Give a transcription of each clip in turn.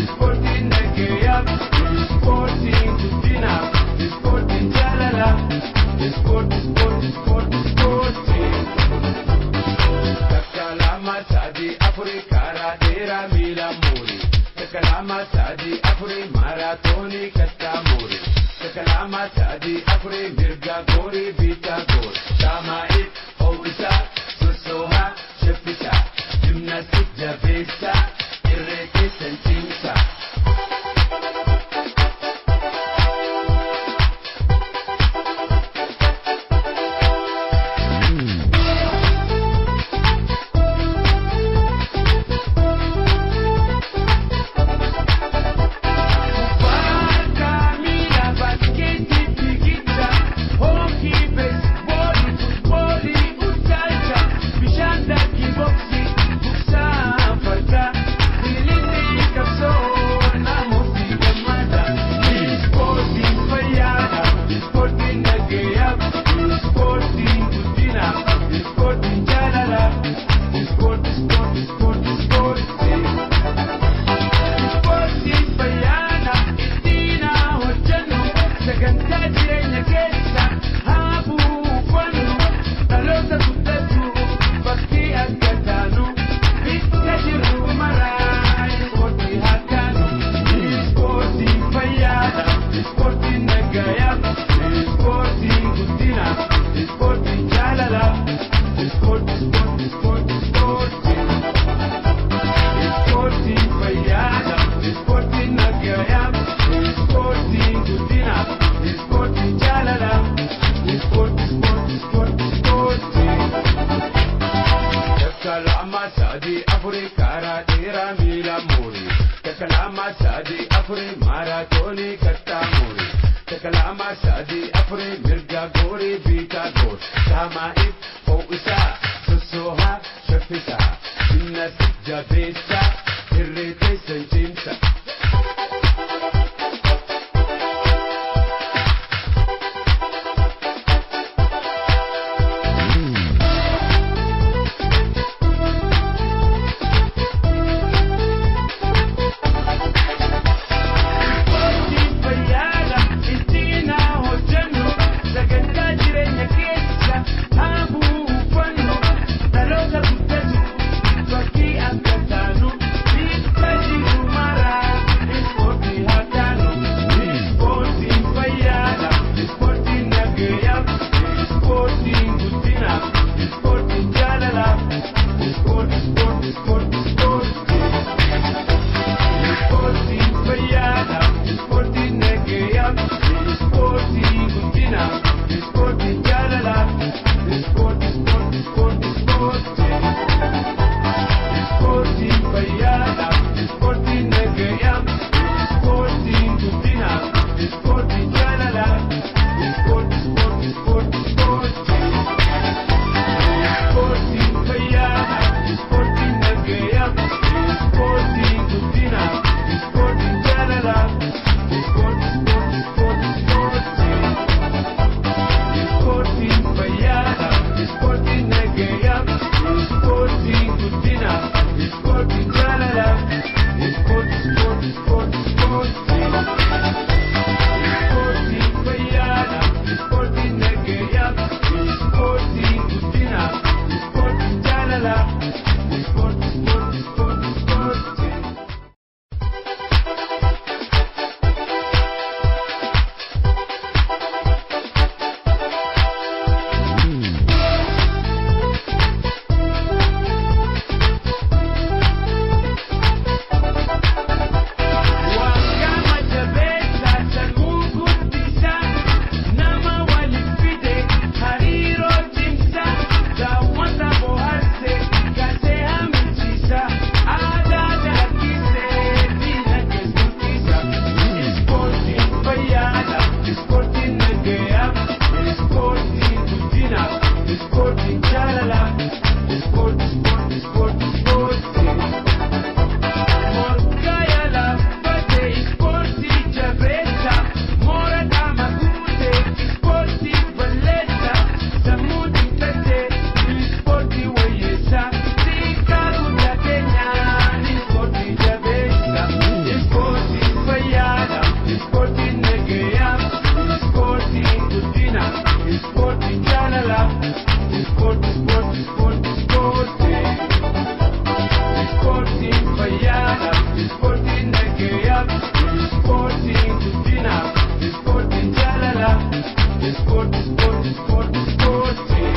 ispoortiin nagayaaf, ispoortiin guddinaaf, ispoortiin jaalalaaf, ispoortii. Takka lama sadii afurii karaa dheeraa miila muurii. Takka lama sadii afurii maaraatoonii kattaa muurii. Takka lama sadii afurii mirga goorii bitaa goor. Saamaa'if ho'isaa sossoohaa shaffisaa. Jimnaastik jabeessaa irree keessan cimsaa. Sadii afurii karaa dheeraa miila muurii. Takka lama sadii afurii maaraatoonii kattaa muurii. Takka lama sadii afurii mirga goorii bitaa goor. Saamaa'if ho'isaa sossoohaa shaffisaa. Jimnaastik jabeessaa irree keessan cimsaa. Sagantaa jireenya nagayaaf, ispoortiin guddinaaf, ispoortiin jaalalaaf, ispoortii, ispoortii, ispoortii, ispoortii.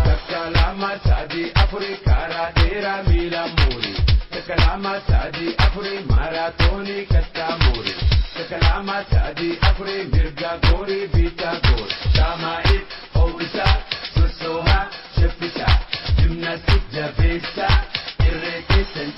Takka lama sadii afurii karaa dheeraa miila muurii. Takka lama sadii afurii maaraatoonii kattaa muurii. Takka lama sadii afurii mirga goorii bitaa goor. Daama'if ho'isaa sossoohaa shaffisaa. Gimnaastik jabeessaa irree keessan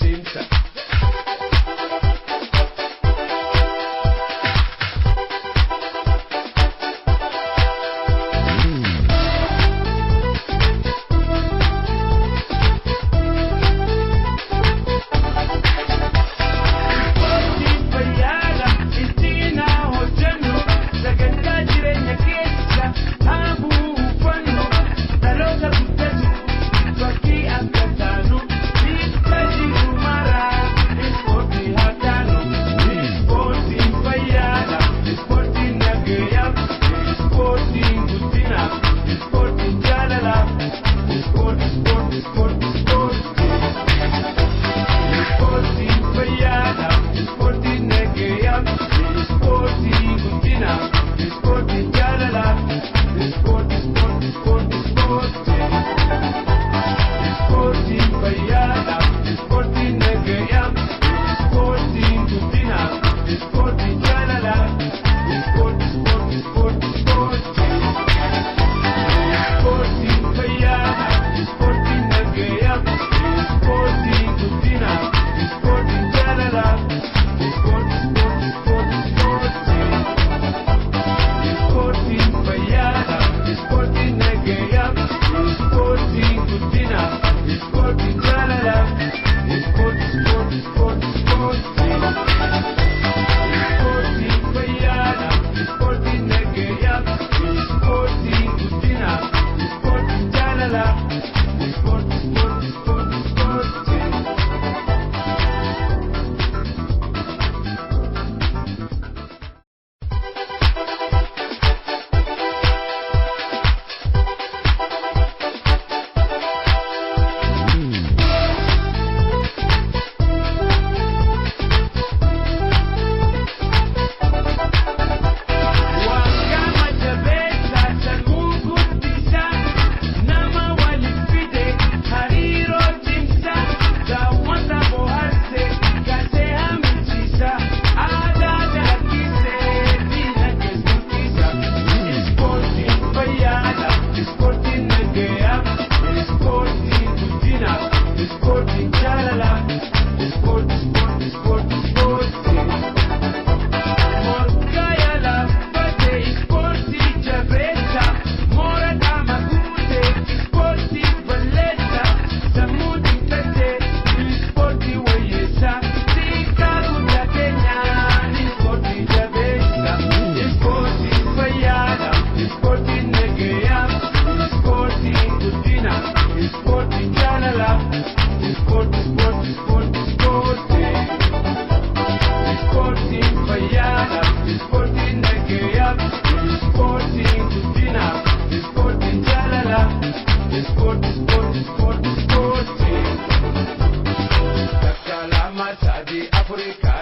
cimsaa.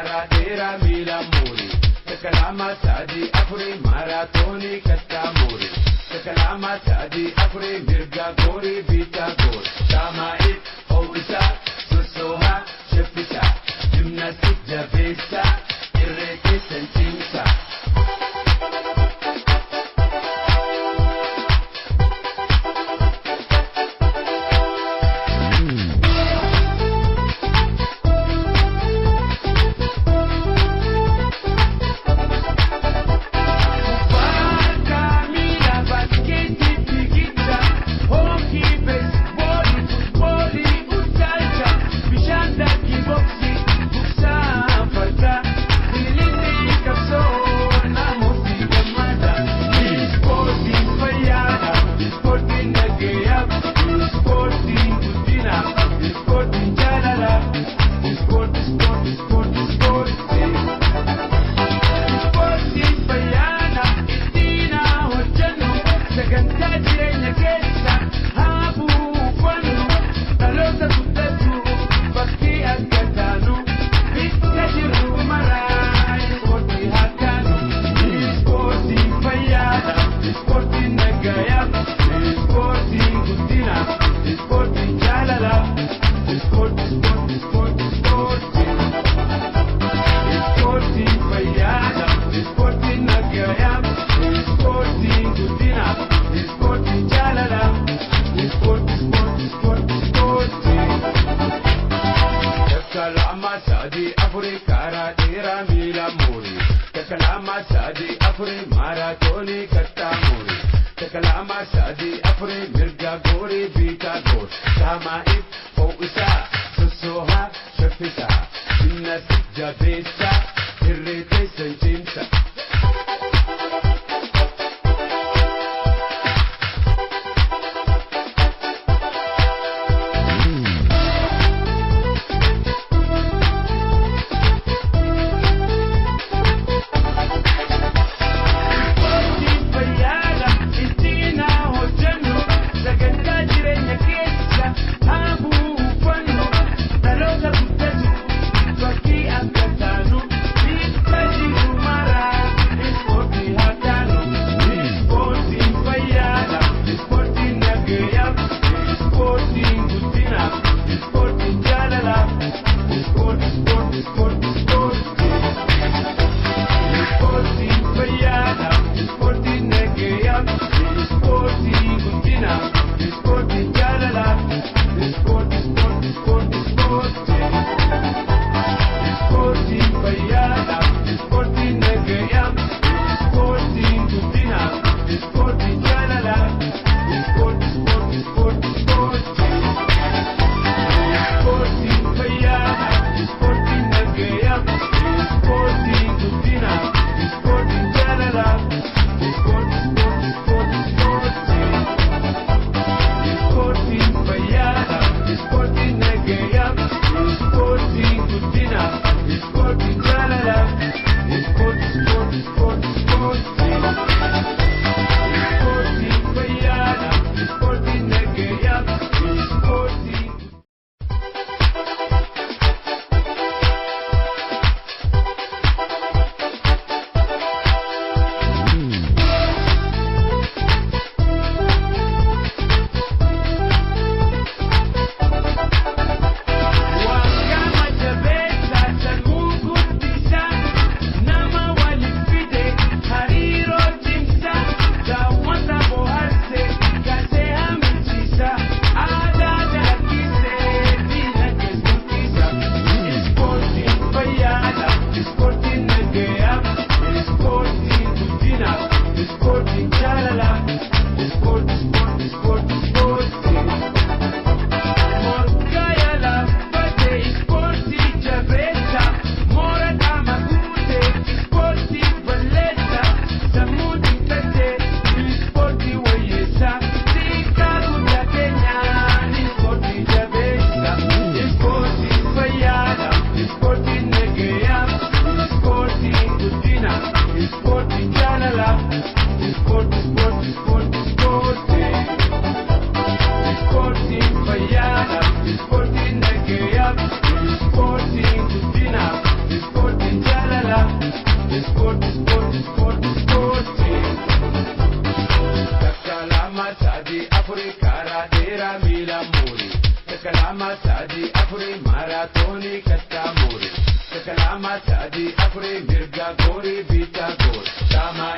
karaa dheeraa miila muurii. Takka lama sadii afurii maaraatoonii kattaa muurii. Takka lama sadii afurii mirga goorii bitaa goor. Daama'if ho'isaa sossoohaa shaffisaa. Jimnaastik jabeessaa irree keessan cimsaa. Sadi afuri karaa dheeraa miila muurii. Takka lama sadii afurii maaraatoonii kattaa muurii. Takka lama sadii afurii mirga goorii bitaa goor. Daama'if ho'isaa sossoohaa shaffisaa. Jimnaastik jabeessaa irree keessan cimsaa. Mara lama sadi afuri kara dera mila muri. Takka lama sadi afuri maratoni katta muri. Takka lama sadi afuri mirga gori bita gori. Dama